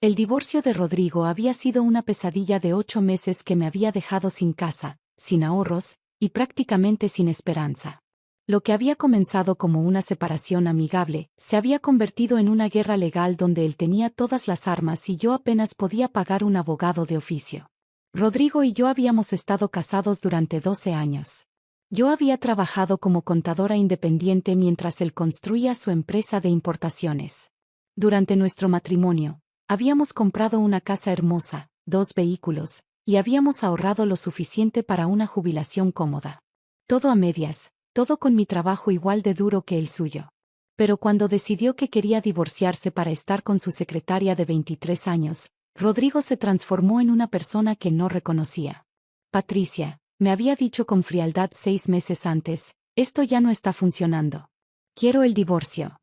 El divorcio de Rodrigo había sido una pesadilla de 8 meses que me había dejado sin casa, sin ahorros, y prácticamente sin esperanza. Lo que había comenzado como una separación amigable, se había convertido en una guerra legal donde él tenía todas las armas y yo apenas podía pagar un abogado de oficio. Rodrigo y yo habíamos estado casados durante 12 años. Yo había trabajado como contadora independiente mientras él construía su empresa de importaciones. Durante nuestro matrimonio, habíamos comprado una casa hermosa, 2 vehículos, y habíamos ahorrado lo suficiente para una jubilación cómoda. Todo a medias, todo con mi trabajo igual de duro que el suyo. Pero cuando decidió que quería divorciarse para estar con su secretaria de 23 años, Rodrigo se transformó en una persona que no reconocía. Patricia, me había dicho con frialdad 6 meses antes, esto ya no está funcionando. Quiero el divorcio.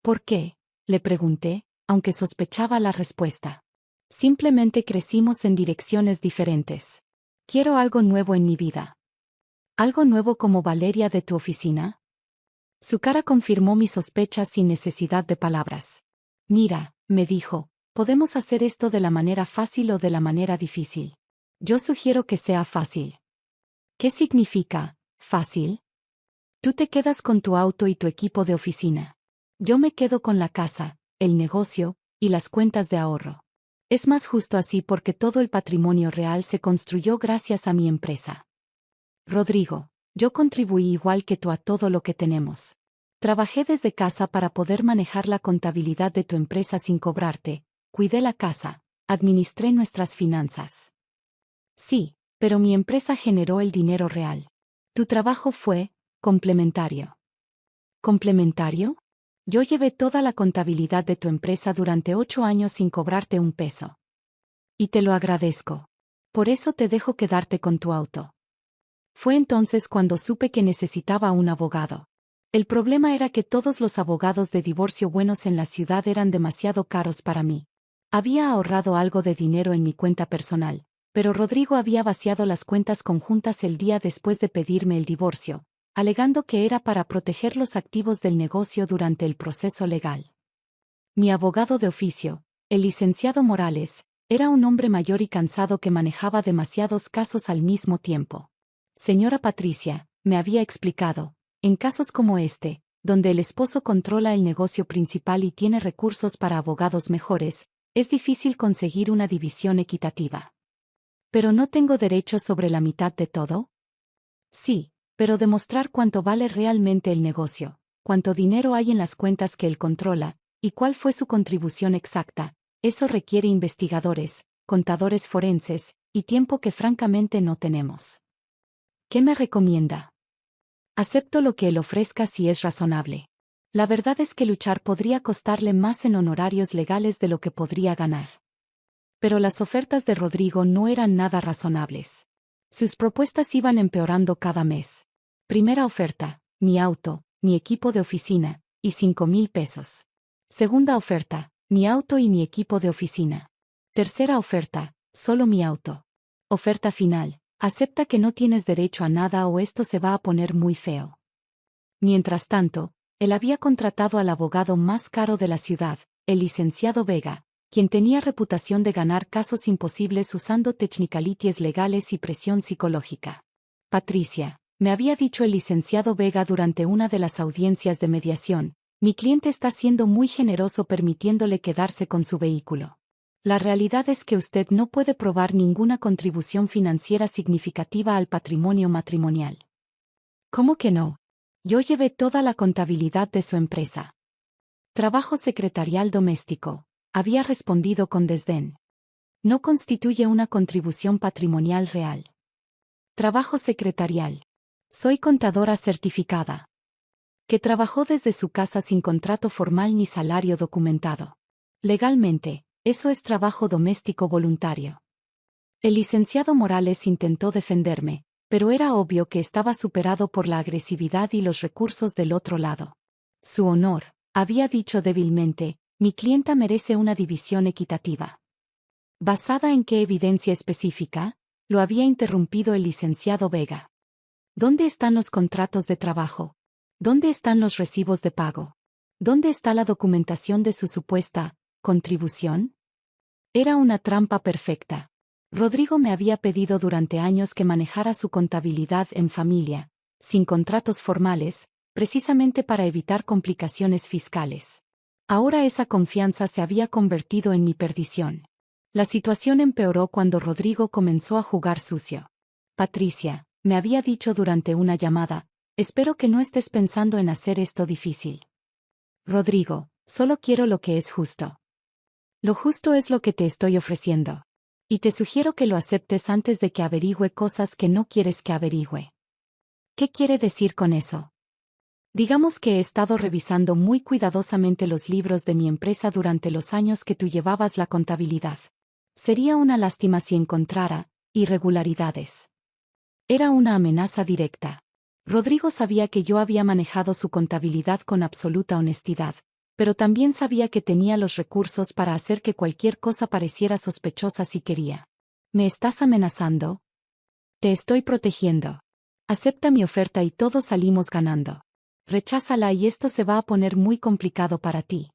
¿Por qué?, le pregunté, aunque sospechaba la respuesta. Simplemente crecimos en direcciones diferentes. Quiero algo nuevo en mi vida. ¿Algo nuevo como Valeria de tu oficina? Su cara confirmó mis sospechas sin necesidad de palabras. Mira, me dijo, podemos hacer esto de la manera fácil o de la manera difícil. Yo sugiero que sea fácil. ¿Qué significa, fácil? Tú te quedas con tu auto y tu equipo de oficina. Yo me quedo con la casa, el negocio, y las cuentas de ahorro. Es más justo así porque todo el patrimonio real se construyó gracias a mi empresa. Rodrigo, yo contribuí igual que tú a todo lo que tenemos. Trabajé desde casa para poder manejar la contabilidad de tu empresa sin cobrarte, cuidé la casa, administré nuestras finanzas. Sí, pero mi empresa generó el dinero real. Tu trabajo fue complementario. ¿Complementario? Yo llevé toda la contabilidad de tu empresa durante 8 años sin cobrarte un peso. Y te lo agradezco. Por eso te dejo quedarte con tu auto. Fue entonces cuando supe que necesitaba un abogado. El problema era que todos los abogados de divorcio buenos en la ciudad eran demasiado caros para mí. Había ahorrado algo de dinero en mi cuenta personal, pero Rodrigo había vaciado las cuentas conjuntas el día después de pedirme el divorcio, alegando que era para proteger los activos del negocio durante el proceso legal. Mi abogado de oficio, el licenciado Morales, era un hombre mayor y cansado que manejaba demasiados casos al mismo tiempo. Señora Patricia, me había explicado, en casos como este, donde el esposo controla el negocio principal y tiene recursos para abogados mejores, es difícil conseguir una división equitativa. ¿Pero no tengo derecho sobre la mitad de todo? Sí, pero demostrar cuánto vale realmente el negocio, cuánto dinero hay en las cuentas que él controla, y cuál fue su contribución exacta, eso requiere investigadores, contadores forenses, y tiempo que francamente no tenemos. ¿Qué me recomienda? Acepto lo que él ofrezca si es razonable. La verdad es que luchar podría costarle más en honorarios legales de lo que podría ganar. Pero las ofertas de Rodrigo no eran nada razonables. Sus propuestas iban empeorando cada mes. Primera oferta, mi auto, mi equipo de oficina, y 5,000 pesos. Segunda oferta, mi auto y mi equipo de oficina. Tercera oferta, solo mi auto. Oferta final, acepta que no tienes derecho a nada o esto se va a poner muy feo. Mientras tanto, él había contratado al abogado más caro de la ciudad, el licenciado Vega, quien tenía reputación de ganar casos imposibles usando technicalities legales y presión psicológica. Patricia, me había dicho el licenciado Vega durante una de las audiencias de mediación, mi cliente está siendo muy generoso permitiéndole quedarse con su vehículo. La realidad es que usted no puede probar ninguna contribución financiera significativa al patrimonio matrimonial. ¿Cómo que no? Yo llevé toda la contabilidad de su empresa. Trabajo secretarial doméstico, había respondido con desdén. No constituye una contribución patrimonial real. Trabajo secretarial. Soy contadora certificada. Que trabajó desde su casa sin contrato formal ni salario documentado. Legalmente, eso es trabajo doméstico voluntario. El licenciado Morales intentó defenderme, pero era obvio que estaba superado por la agresividad y los recursos del otro lado. Su honor, había dicho débilmente, mi clienta merece una división equitativa. ¿Basada en qué evidencia específica? Lo había interrumpido el licenciado Vega. ¿Dónde están los contratos de trabajo? ¿Dónde están los recibos de pago? ¿Dónde está la documentación de su supuesta contribución? Era una trampa perfecta. Rodrigo me había pedido durante años que manejara su contabilidad en familia, sin contratos formales, precisamente para evitar complicaciones fiscales. Ahora esa confianza se había convertido en mi perdición. La situación empeoró cuando Rodrigo comenzó a jugar sucio. Patricia, me había dicho durante una llamada, espero que no estés pensando en hacer esto difícil. Rodrigo, solo quiero lo que es justo. Lo justo es lo que te estoy ofreciendo. Y te sugiero que lo aceptes antes de que averigüe cosas que no quieres que averigüe. ¿Qué quiere decir con eso? Digamos que he estado revisando muy cuidadosamente los libros de mi empresa durante los años que tú llevabas la contabilidad. Sería una lástima si encontrara irregularidades. Era una amenaza directa. Rodrigo sabía que yo había manejado su contabilidad con absoluta honestidad, pero también sabía que tenía los recursos para hacer que cualquier cosa pareciera sospechosa si quería. ¿Me estás amenazando? Te estoy protegiendo. Acepta mi oferta y todos salimos ganando. Recházala y esto se va a poner muy complicado para ti.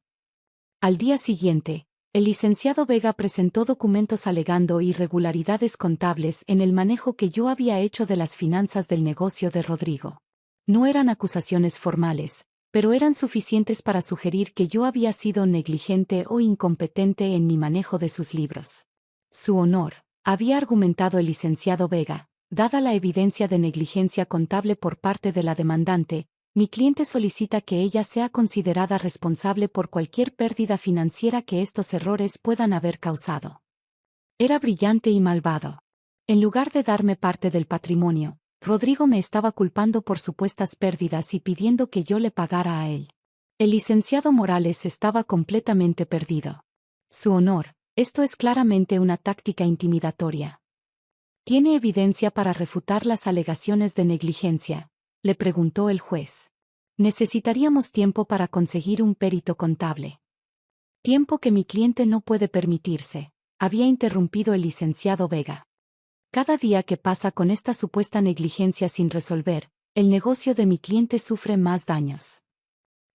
Al día siguiente, el licenciado Vega presentó documentos alegando irregularidades contables en el manejo que yo había hecho de las finanzas del negocio de Rodrigo. No eran acusaciones formales, pero eran suficientes para sugerir que yo había sido negligente o incompetente en mi manejo de sus libros. Su honor, había argumentado el licenciado Vega, dada la evidencia de negligencia contable por parte de la demandante, mi cliente solicita que ella sea considerada responsable por cualquier pérdida financiera que estos errores puedan haber causado. Era brillante y malvado. En lugar de darme parte del patrimonio, Rodrigo me estaba culpando por supuestas pérdidas y pidiendo que yo le pagara a él. El licenciado Morales estaba completamente perdido. Su honor, esto es claramente una táctica intimidatoria. ¿Tiene evidencia para refutar las alegaciones de negligencia?, le preguntó el juez. Necesitaríamos tiempo para conseguir un perito contable. Tiempo que mi cliente no puede permitirse, había interrumpido el licenciado Vega. Cada día que pasa con esta supuesta negligencia sin resolver, el negocio de mi cliente sufre más daños.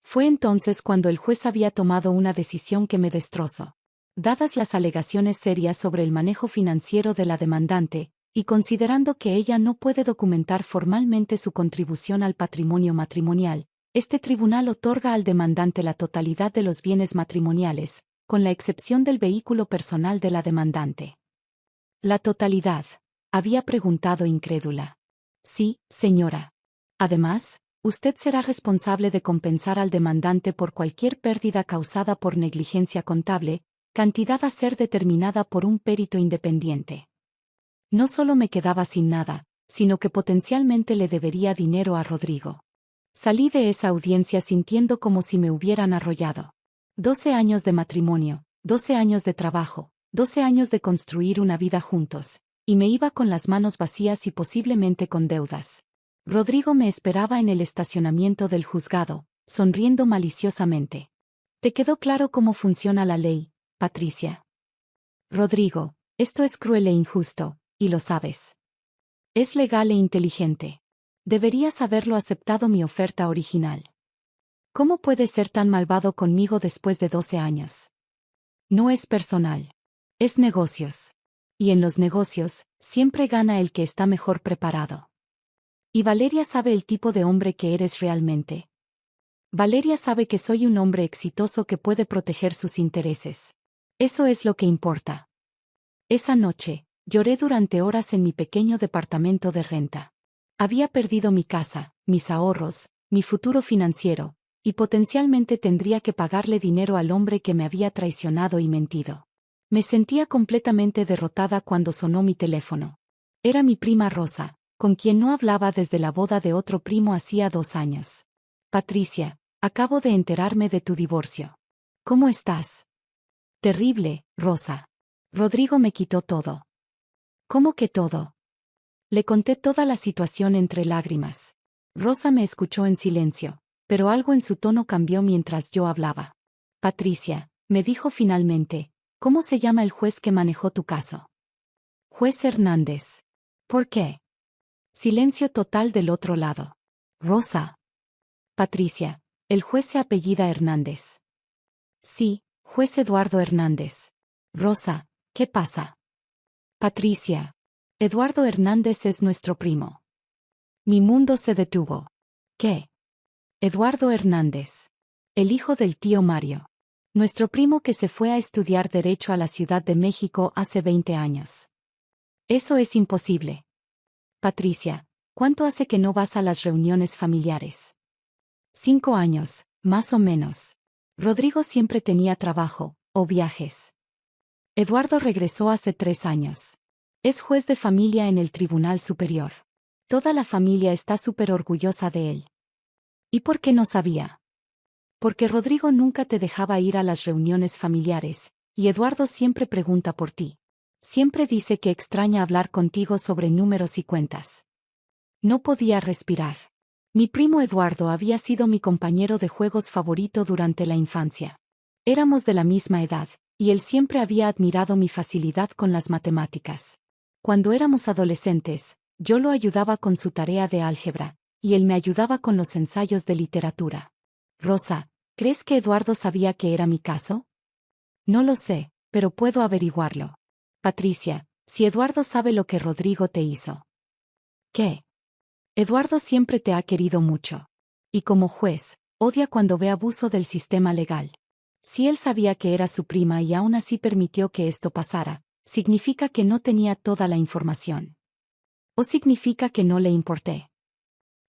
Fue entonces cuando el juez había tomado una decisión que me destrozó. Dadas las alegaciones serias sobre el manejo financiero de la demandante, y considerando que ella no puede documentar formalmente su contribución al patrimonio matrimonial, este tribunal otorga al demandante la totalidad de los bienes matrimoniales, con la excepción del vehículo personal de la demandante. ¿La totalidad?, había preguntado incrédula. Sí, señora. Además, usted será responsable de compensar al demandante por cualquier pérdida causada por negligencia contable, cantidad a ser determinada por un perito independiente. No solo me quedaba sin nada, sino que potencialmente le debería dinero a Rodrigo. Salí de esa audiencia sintiendo como si me hubieran arrollado. 12 años de matrimonio, 12 años de trabajo, 12 años de construir una vida juntos, y me iba con las manos vacías y posiblemente con deudas. Rodrigo me esperaba en el estacionamiento del juzgado, sonriendo maliciosamente. ¿Te quedó claro cómo funciona la ley, Patricia? Rodrigo, esto es cruel e injusto, y lo sabes. Es legal e inteligente. Deberías haberlo aceptado mi oferta original. ¿Cómo puedes ser tan malvado conmigo después de 12 años? No es personal. Es negocios. Y en los negocios, siempre gana el que está mejor preparado. ¿Y Valeria sabe el tipo de hombre que eres realmente? Valeria sabe que soy un hombre exitoso que puede proteger sus intereses. Eso es lo que importa. Esa noche, lloré durante horas en mi pequeño departamento de renta. Había perdido mi casa, mis ahorros, mi futuro financiero, y potencialmente tendría que pagarle dinero al hombre que me había traicionado y mentido. Me sentía completamente derrotada cuando sonó mi teléfono. Era mi prima Rosa, con quien no hablaba desde la boda de otro primo hacía 2 años. Patricia, acabo de enterarme de tu divorcio. ¿Cómo estás? Terrible, Rosa. Rodrigo me quitó todo. ¿Cómo que todo? Le conté toda la situación entre lágrimas. Rosa me escuchó en silencio, pero algo en su tono cambió mientras yo hablaba. Patricia, me dijo finalmente, ¿cómo se llama el juez que manejó tu caso? Juez Hernández. ¿Por qué? Silencio total del otro lado. Rosa. Patricia, el juez se apellida Hernández. Sí, juez Eduardo Hernández. Rosa, ¿Qué pasa? Patricia. Eduardo Hernández es nuestro primo. Mi mundo se detuvo. ¿Qué? Eduardo Hernández. El hijo del tío Mario. Nuestro primo que se fue a estudiar Derecho a la Ciudad de México hace 20 años. Eso es imposible. Patricia, ¿cuánto hace que no vas a las reuniones familiares? 5 años, más o menos. Rodrigo siempre tenía trabajo, o viajes. Eduardo regresó hace 3 años. Es juez de familia en el Tribunal Superior. Toda la familia está súper orgullosa de él. ¿Y por qué no sabía? Porque Rodrigo nunca te dejaba ir a las reuniones familiares, y Eduardo siempre pregunta por ti. Siempre dice que extraña hablar contigo sobre números y cuentas. No podía respirar. Mi primo Eduardo había sido mi compañero de juegos favorito durante la infancia. Éramos de la misma edad, y él siempre había admirado mi facilidad con las matemáticas. Cuando éramos adolescentes, yo lo ayudaba con su tarea de álgebra, y él me ayudaba con los ensayos de literatura. Rosa, ¿crees que Eduardo sabía que era mi caso? No lo sé, pero puedo averiguarlo. Patricia, si Eduardo sabe lo que Rodrigo te hizo. ¿Qué? Eduardo siempre te ha querido mucho. Y como juez, odia cuando ve abuso del sistema legal. Si él sabía que era su prima y aún así permitió que esto pasara, significa que no tenía toda la información. ¿O significa que no le importé?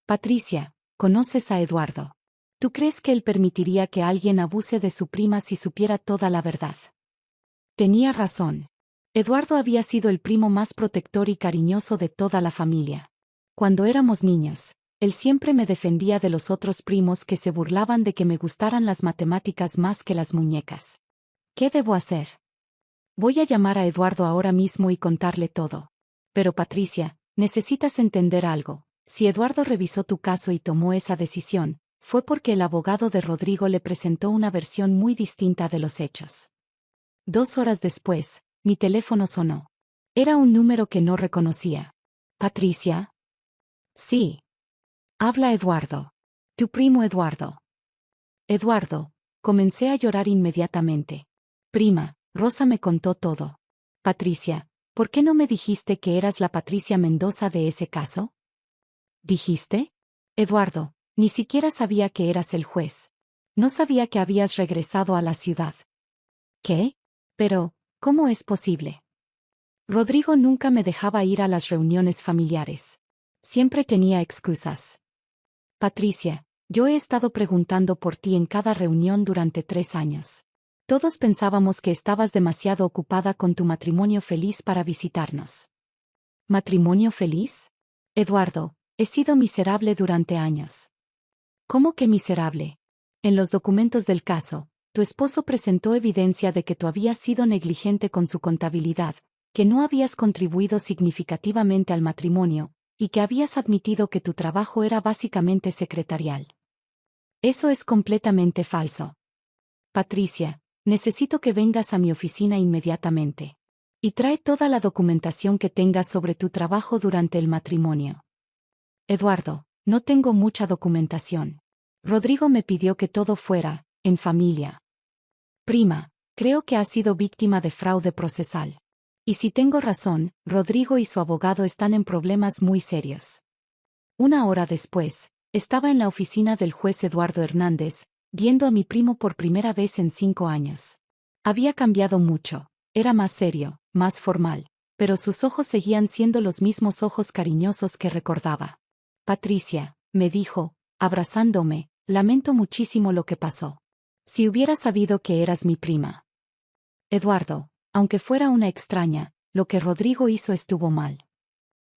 Patricia, ¿conoces a Eduardo? ¿Tú crees que él permitiría que alguien abuse de su prima si supiera toda la verdad? Tenía razón. Eduardo había sido el primo más protector y cariñoso de toda la familia. Cuando éramos niños, él siempre me defendía de los otros primos que se burlaban de que me gustaran las matemáticas más que las muñecas. ¿Qué debo hacer? Voy a llamar a Eduardo ahora mismo y contarle todo. Pero Patricia, necesitas entender algo. Si Eduardo revisó tu caso y tomó esa decisión, fue porque el abogado de Rodrigo le presentó una versión muy distinta de los hechos. 2 horas después, mi teléfono sonó. Era un número que no reconocía. ¿Patricia? Sí. Habla Eduardo. Tu primo Eduardo. Eduardo. Comencé a llorar inmediatamente. Prima, Rosa me contó todo. Patricia, ¿por qué no me dijiste que eras la Patricia Mendoza de ese caso? ¿Dijiste? Eduardo, ni siquiera sabía que eras el juez. No sabía que habías regresado a la ciudad. ¿Qué? Pero, ¿cómo es posible? Rodrigo nunca me dejaba ir a las reuniones familiares. Siempre tenía excusas. Patricia, yo he estado preguntando por ti en cada reunión durante 3 años. Todos pensábamos que estabas demasiado ocupada con tu matrimonio feliz para visitarnos. ¿Matrimonio feliz? Eduardo, he sido miserable durante años. ¿Cómo que miserable? En los documentos del caso, tu esposo presentó evidencia de que tú habías sido negligente con su contabilidad, que no habías contribuido significativamente al matrimonio, y que habías admitido que tu trabajo era básicamente secretarial. Eso es completamente falso. Patricia, necesito que vengas a mi oficina inmediatamente. Y trae toda la documentación que tengas sobre tu trabajo durante el matrimonio. Eduardo, no tengo mucha documentación. Rodrigo me pidió que todo fuera, en familia. Prima, creo que has sido víctima de fraude procesal. Y si tengo razón, Rodrigo y su abogado están en problemas muy serios. 1 hora después, estaba en la oficina del juez Eduardo Hernández, viendo a mi primo por primera vez en 5 años. Había cambiado mucho, era más serio, más formal, pero sus ojos seguían siendo los mismos ojos cariñosos que recordaba. Patricia, me dijo, abrazándome, lamento muchísimo lo que pasó. Si hubiera sabido que eras mi prima. Eduardo, aunque fuera una extraña, lo que Rodrigo hizo estuvo mal.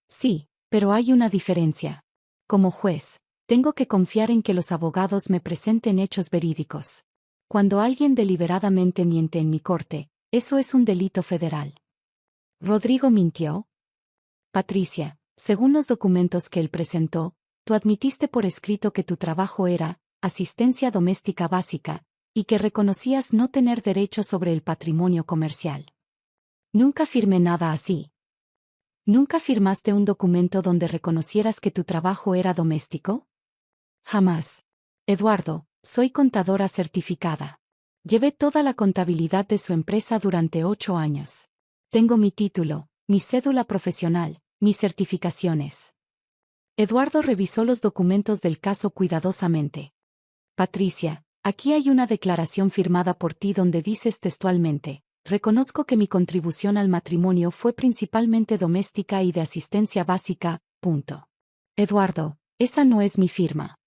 Sí, pero hay una diferencia. Como juez, tengo que confiar en que los abogados me presenten hechos verídicos. Cuando alguien deliberadamente miente en mi corte, eso es un delito federal. ¿Rodrigo mintió? Patricia, según los documentos que él presentó, tú admitiste por escrito que tu trabajo era asistencia doméstica básica, y que reconocías no tener derecho sobre el patrimonio comercial. Nunca firmé nada así. ¿Nunca firmaste un documento donde reconocieras que tu trabajo era doméstico? Jamás. Eduardo, soy contadora certificada. Llevé toda la contabilidad de su empresa durante 8 años. Tengo mi título, mi cédula profesional, mis certificaciones. Eduardo revisó los documentos del caso cuidadosamente. Patricia, aquí hay una declaración firmada por ti donde dices textualmente: reconozco que mi contribución al matrimonio fue principalmente doméstica y de asistencia básica, punto. Eduardo, esa no es mi firma.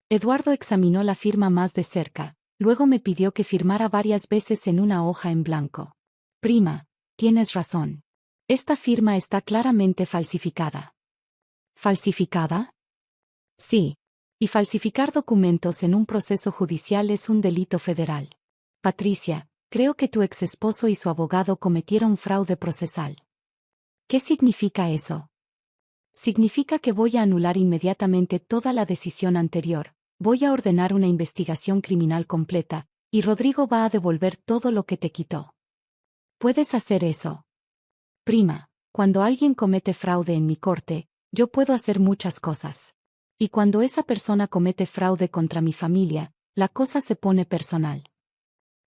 Eduardo examinó la firma más de cerca, luego me pidió que firmara varias veces en una hoja en blanco. Prima, tienes razón. Esta firma está claramente falsificada. ¿Falsificada? Sí. Y falsificar documentos en un proceso judicial es un delito federal. Patricia, creo que tu exesposo y su abogado cometieron fraude procesal. ¿Qué significa eso? Significa que voy a anular inmediatamente toda la decisión anterior, voy a ordenar una investigación criminal completa, y Rodrigo va a devolver todo lo que te quitó. ¿Puedes hacer eso? Prima, cuando alguien comete fraude en mi corte, yo puedo hacer muchas cosas. Y cuando esa persona comete fraude contra mi familia, la cosa se pone personal.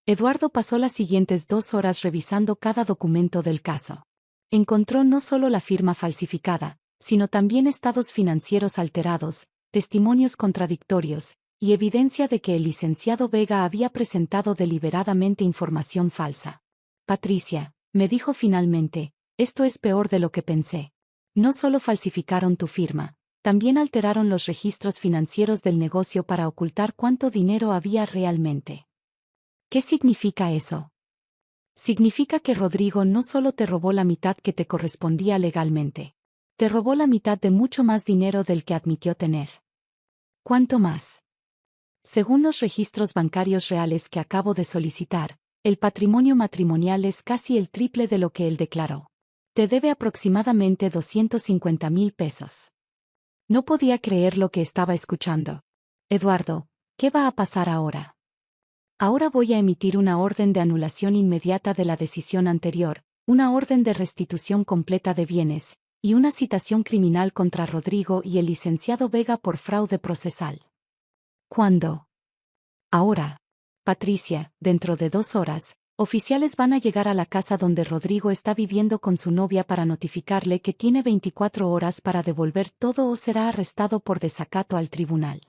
Eduardo pasó las siguientes 2 horas revisando cada documento del caso. Encontró no solo la firma falsificada, sino también estados financieros alterados, testimonios contradictorios, y evidencia de que el licenciado Vega había presentado deliberadamente información falsa. Patricia, me dijo finalmente, esto es peor de lo que pensé. No solo falsificaron tu firma, también alteraron los registros financieros del negocio para ocultar cuánto dinero había realmente. ¿Qué significa eso? Significa que Rodrigo no solo te robó la mitad que te correspondía legalmente. Te robó la mitad de mucho más dinero del que admitió tener. ¿Cuánto más? Según los registros bancarios reales que acabo de solicitar, el patrimonio matrimonial es casi el triple de lo que él declaró. Te debe aproximadamente 250,000 pesos. No podía creer lo que estaba escuchando. Eduardo, ¿qué va a pasar ahora? Ahora voy a emitir una orden de anulación inmediata de la decisión anterior, una orden de restitución completa de bienes, y una citación criminal contra Rodrigo y el licenciado Vega por fraude procesal. ¿Cuándo? Ahora. Patricia, dentro de 2 horas, oficiales van a llegar a la casa donde Rodrigo está viviendo con su novia para notificarle que tiene 24 horas para devolver todo o será arrestado por desacato al tribunal.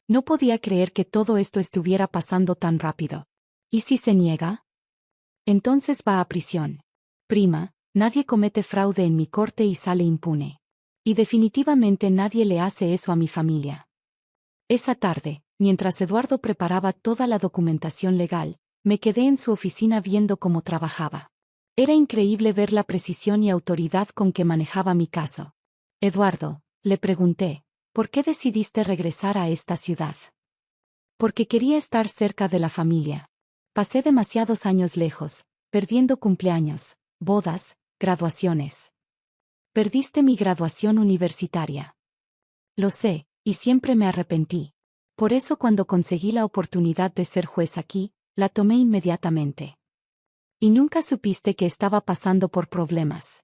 No podía creer que todo esto estuviera pasando tan rápido. ¿Y si se niega? Entonces va a prisión. Prima, nadie comete fraude en mi corte y sale impune. Y definitivamente nadie le hace eso a mi familia. Esa tarde, mientras Eduardo preparaba toda la documentación legal, me quedé en su oficina viendo cómo trabajaba. Era increíble ver la precisión y autoridad con que manejaba mi caso. Eduardo, le pregunté, ¿por qué decidiste regresar a esta ciudad? Porque quería estar cerca de la familia. Pasé demasiados años lejos, perdiendo cumpleaños, bodas, graduaciones. Perdiste mi graduación universitaria. Lo sé, y siempre me arrepentí. Por eso cuando conseguí la oportunidad de ser juez aquí, la tomé inmediatamente. Y nunca supiste que estaba pasando por problemas.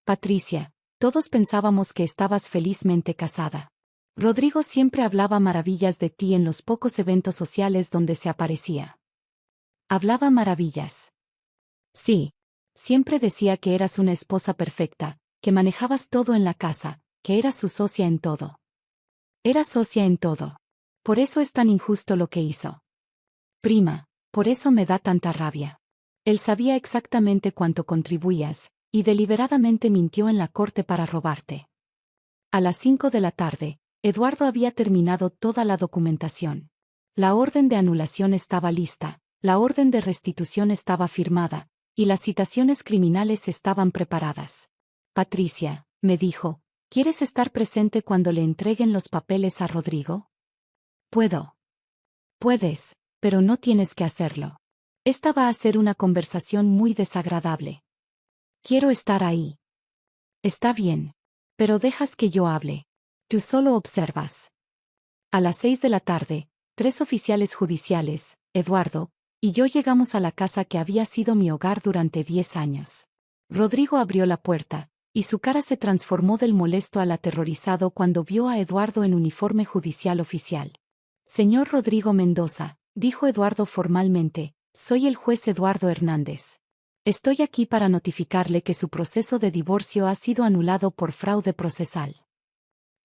Patricia, todos pensábamos que estabas felizmente casada. Rodrigo siempre hablaba maravillas de ti en los pocos eventos sociales donde se aparecía. Hablaba maravillas. Sí. Siempre decía que eras una esposa perfecta, que manejabas todo en la casa, que eras su socia en todo. Era socia en todo. Por eso es tan injusto lo que hizo. Prima, por eso me da tanta rabia. Él sabía exactamente cuánto contribuías, y deliberadamente mintió en la corte para robarte. A las 5 de la tarde, Eduardo había terminado toda la documentación. La orden de anulación estaba lista, la orden de restitución estaba firmada, y las citaciones criminales estaban preparadas. Patricia, me dijo, ¿quieres estar presente cuando le entreguen los papeles a Rodrigo? Puedo. Puedes, pero no tienes que hacerlo. Esta va a ser una conversación muy desagradable. Quiero estar ahí. Está bien. Pero dejas que yo hable. Tú solo observas. A las 6 de la tarde, 3 oficiales judiciales, Eduardo, y yo llegamos a la casa que había sido mi hogar durante 10 años. Rodrigo abrió la puerta, y su cara se transformó del molesto al aterrorizado cuando vio a Eduardo en uniforme judicial oficial. Señor Rodrigo Mendoza, dijo Eduardo formalmente, soy el juez Eduardo Hernández. Estoy aquí para notificarle que su proceso de divorcio ha sido anulado por fraude procesal.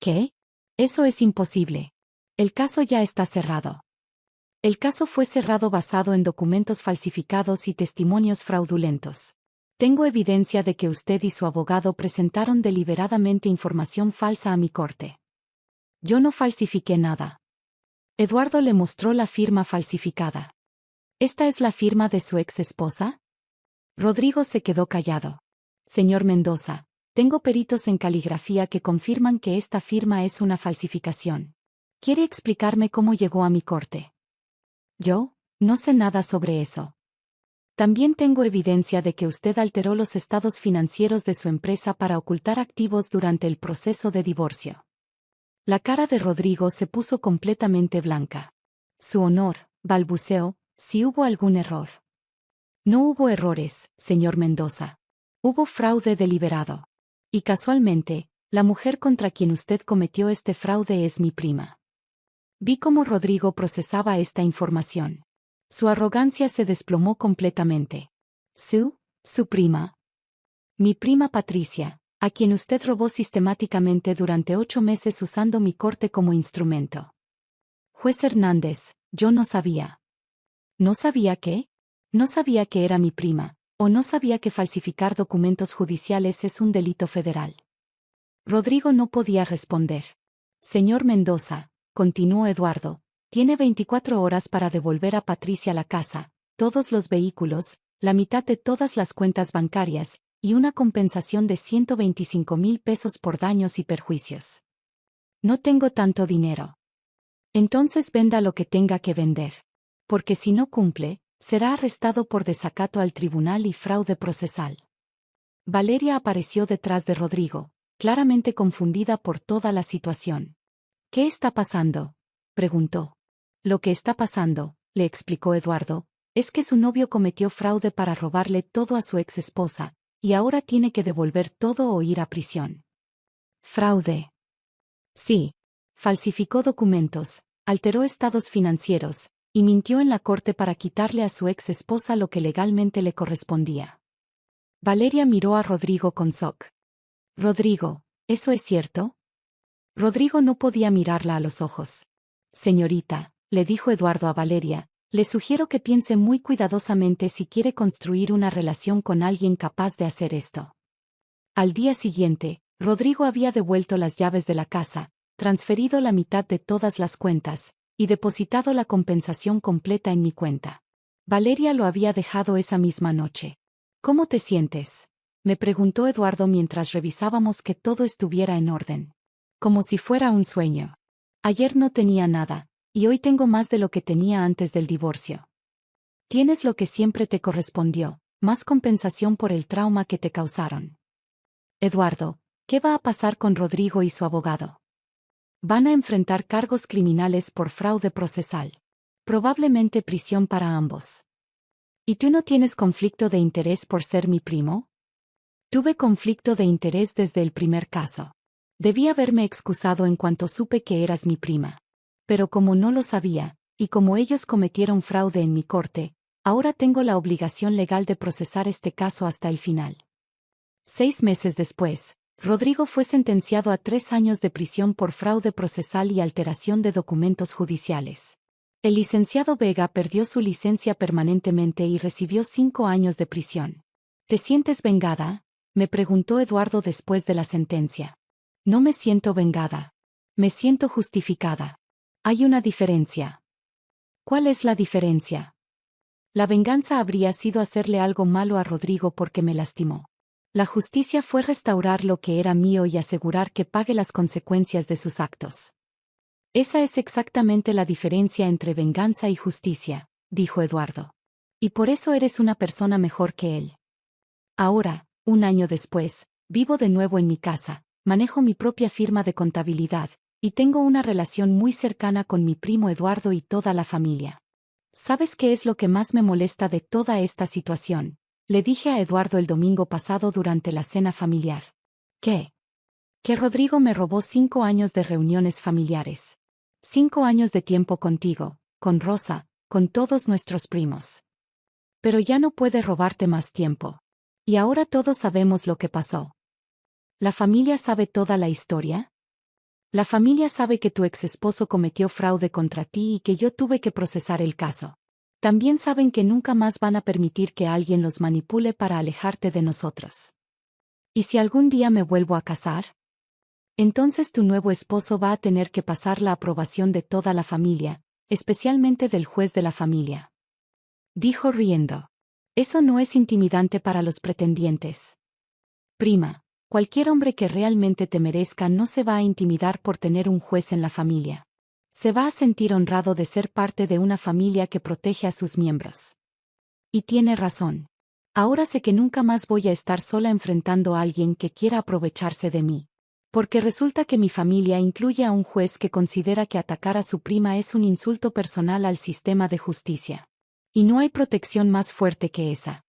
¿Qué? Eso es imposible. El caso ya está cerrado. El caso fue cerrado basado en documentos falsificados y testimonios fraudulentos. Tengo evidencia de que usted y su abogado presentaron deliberadamente información falsa a mi corte. Yo no falsifiqué nada. Eduardo le mostró la firma falsificada. ¿Esta es la firma de su ex esposa? Rodrigo se quedó callado. Señor Mendoza, tengo peritos en caligrafía que confirman que esta firma es una falsificación. ¿Quiere explicarme cómo llegó a mi corte? Yo, no sé nada sobre eso. También tengo evidencia de que usted alteró los estados financieros de su empresa para ocultar activos durante el proceso de divorcio. La cara de Rodrigo se puso completamente blanca. Su honor, balbuceó, si hubo algún error. No hubo errores, señor Mendoza. Hubo fraude deliberado. Y casualmente, la mujer contra quien usted cometió este fraude es mi prima. Vi cómo Rodrigo procesaba esta información. Su arrogancia se desplomó completamente. Su prima. Mi prima Patricia, a quien usted robó sistemáticamente durante 8 meses usando mi corte como instrumento. Juez Hernández, yo no sabía. ¿No sabía qué? No sabía que era mi prima, o no sabía que falsificar documentos judiciales es un delito federal. Rodrigo no podía responder. Señor Mendoza, continuó Eduardo, tiene 24 horas para devolver a Patricia la casa, todos los vehículos, la mitad de todas las cuentas bancarias, y una compensación de 125,000 pesos por daños y perjuicios. No tengo tanto dinero. Entonces venda lo que tenga que vender. Porque si no cumple, será arrestado por desacato al tribunal y fraude procesal. Valeria apareció detrás de Rodrigo, claramente confundida por toda la situación. ¿Qué está pasando?, preguntó. Lo que está pasando, le explicó Eduardo, es que su novio cometió fraude para robarle todo a su ex esposa, y ahora tiene que devolver todo o ir a prisión. ¿Fraude? Sí. Falsificó documentos, alteró estados financieros, y mintió en la corte para quitarle a su ex esposa lo que legalmente le correspondía. Valeria miró a Rodrigo con shock. Rodrigo, ¿eso es cierto? Rodrigo no podía mirarla a los ojos. Señorita, le dijo Eduardo a Valeria, le sugiero que piense muy cuidadosamente si quiere construir una relación con alguien capaz de hacer esto. Al día siguiente, Rodrigo había devuelto las llaves de la casa, transferido la mitad de todas las cuentas, y depositado la compensación completa en mi cuenta. Valeria lo había dejado esa misma noche. ¿Cómo te sientes?, me preguntó Eduardo mientras revisábamos que todo estuviera en orden. Como si fuera un sueño. Ayer no tenía nada, y hoy tengo más de lo que tenía antes del divorcio. Tienes lo que siempre te correspondió, más compensación por el trauma que te causaron. Eduardo, ¿qué va a pasar con Rodrigo y su abogado? Van a enfrentar cargos criminales por fraude procesal. Probablemente prisión para ambos. ¿Y tú no tienes conflicto de interés por ser mi primo? Tuve conflicto de interés desde el primer caso. Debí haberme excusado en cuanto supe que eras mi prima. Pero como no lo sabía, y como ellos cometieron fraude en mi corte, ahora tengo la obligación legal de procesar este caso hasta el final. 6 meses después, Rodrigo fue sentenciado a 3 años de prisión por fraude procesal y alteración de documentos judiciales. El licenciado Vega perdió su licencia permanentemente y recibió 5 años de prisión. ¿Te sientes vengada?, me preguntó Eduardo después de la sentencia. No me siento vengada. Me siento justificada. Hay una diferencia. ¿Cuál es la diferencia? La venganza habría sido hacerle algo malo a Rodrigo porque me lastimó. La justicia fue restaurar lo que era mío y asegurar que pague las consecuencias de sus actos. Esa es exactamente la diferencia entre venganza y justicia, dijo Eduardo. Y por eso eres una persona mejor que él. Ahora, un año después, vivo de nuevo en mi casa, manejo mi propia firma de contabilidad, y tengo una relación muy cercana con mi primo Eduardo y toda la familia. ¿Sabes qué es lo que más me molesta de toda esta situación?, le dije a Eduardo el domingo pasado durante la cena familiar. ¿Qué? Que Rodrigo me robó 5 años de reuniones familiares. 5 años de tiempo contigo, con Rosa, con todos nuestros primos. Pero ya no puede robarte más tiempo. Y ahora todos sabemos lo que pasó. ¿La familia sabe toda la historia? La familia sabe que tu exesposo cometió fraude contra ti y que yo tuve que procesar el caso. También saben que nunca más van a permitir que alguien los manipule para alejarte de nosotros. ¿Y si algún día me vuelvo a casar? Entonces tu nuevo esposo va a tener que pasar la aprobación de toda la familia, especialmente del juez de la familia. Dijo riendo. Eso no es intimidante para los pretendientes. Prima. Cualquier hombre que realmente te merezca no se va a intimidar por tener un juez en la familia. Se va a sentir honrado de ser parte de una familia que protege a sus miembros. Y tiene razón. Ahora sé que nunca más voy a estar sola enfrentando a alguien que quiera aprovecharse de mí. Porque resulta que mi familia incluye a un juez que considera que atacar a su prima es un insulto personal al sistema de justicia. Y no hay protección más fuerte que esa.